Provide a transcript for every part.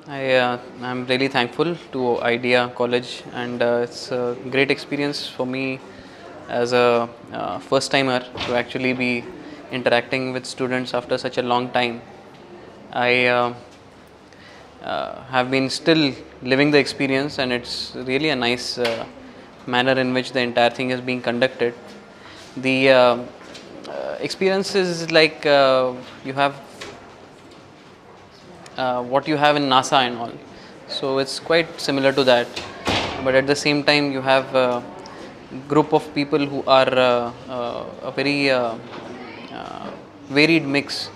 I'm really thankful to Idea College, and it's a great experience for me as a first timer to actually be interacting with students after such a long time. I have been still living the experience, and it's really a nice manner in which the entire thing is being conducted. The experience is like you have what you have in NASA and all. So it's quite similar to that, but at the same time you have a group of people who are a very varied mix,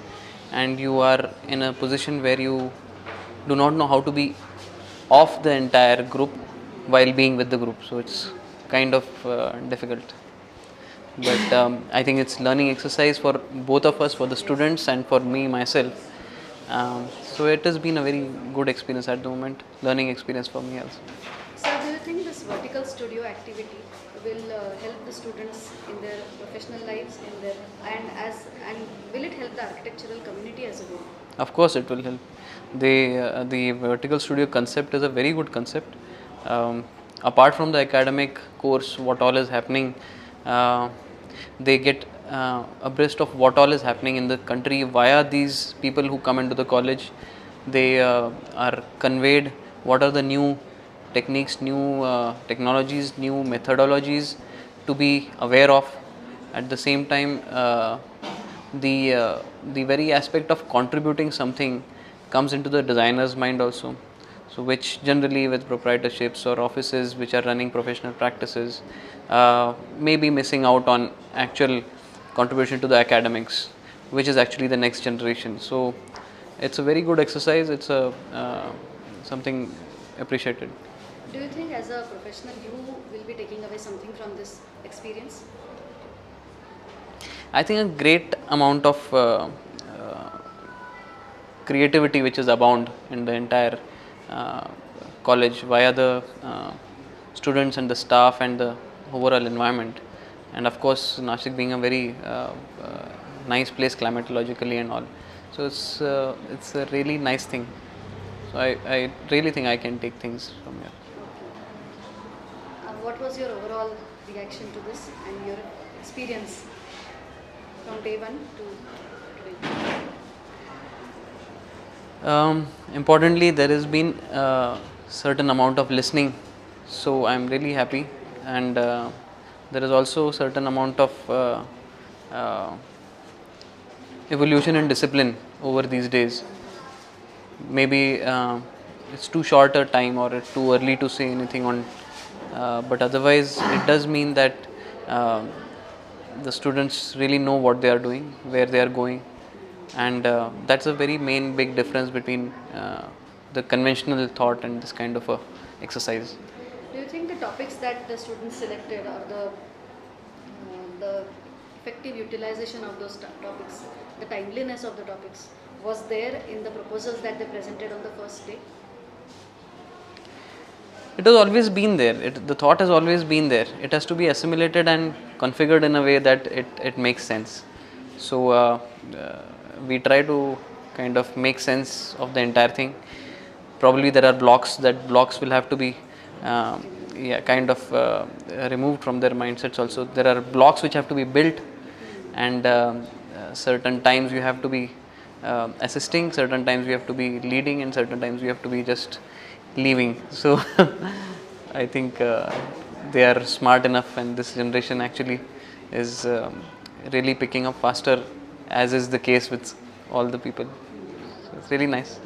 and you are in a position where you do not know how to be off the entire group while being with the group. So it's kind of difficult, but I think it's learning exercise for both of us, for the students and for me myself. So it has been a very good experience at the moment, learning experience for me also. So do you think this vertical studio activity will help the students in their professional lives, in their and will it help the architectural community as a whole? Of course, it will help. The vertical studio concept is a very good concept. Apart from the academic course, what all is happening, uh, they get abreast of what all is happening in the country via these people who come into the college. They are conveyed what are the new techniques, new technologies, new methodologies to be aware of. At the same time, the very aspect of contributing something comes into the designer's mind also. So which generally with proprietorships or offices which are running professional practices may be missing out on actual contribution to the academics, which is actually the next generation. So it's a very good exercise. It's a something appreciated. Do you think as a professional you will be taking away something from this experience? I think a great amount of creativity which is abound in the entire uh, college via the students and the staff and the overall environment, and of course Nashik being a very nice place climatologically and all, so it's a really nice thing. So I really think I can take things from here. What was your overall reaction to this and your experience from day one to today? Importantly, there has been a certain amount of listening, so I'm really happy, and there is also a certain amount of uh, evolution in discipline over these days. Maybe it's too short a time or it's too early to say anything on, but otherwise it does mean that uh, the students really know what they are doing, where they are going, and that's a very main big difference between the conventional thought and this kind of a exercise. Do you think the topics that the students selected or the effective utilization of those topics, the timeliness of the topics, was there in the proposals that they presented on the first day? It has always been there. The thought has always been there. It has to be assimilated and configured in a way that it makes sense. So we try to kind of make sense of the entire thing. Probably there are blocks. That blocks will have to be kind of removed from their mindsets. Also, there are blocks which have to be built, and certain times you have to be assisting. Certain times you have to be leading, and certain times you have to be just leaving. So I think they are smart enough, and this generation actually is really picking up faster, as is the case with all the people. So it's really nice.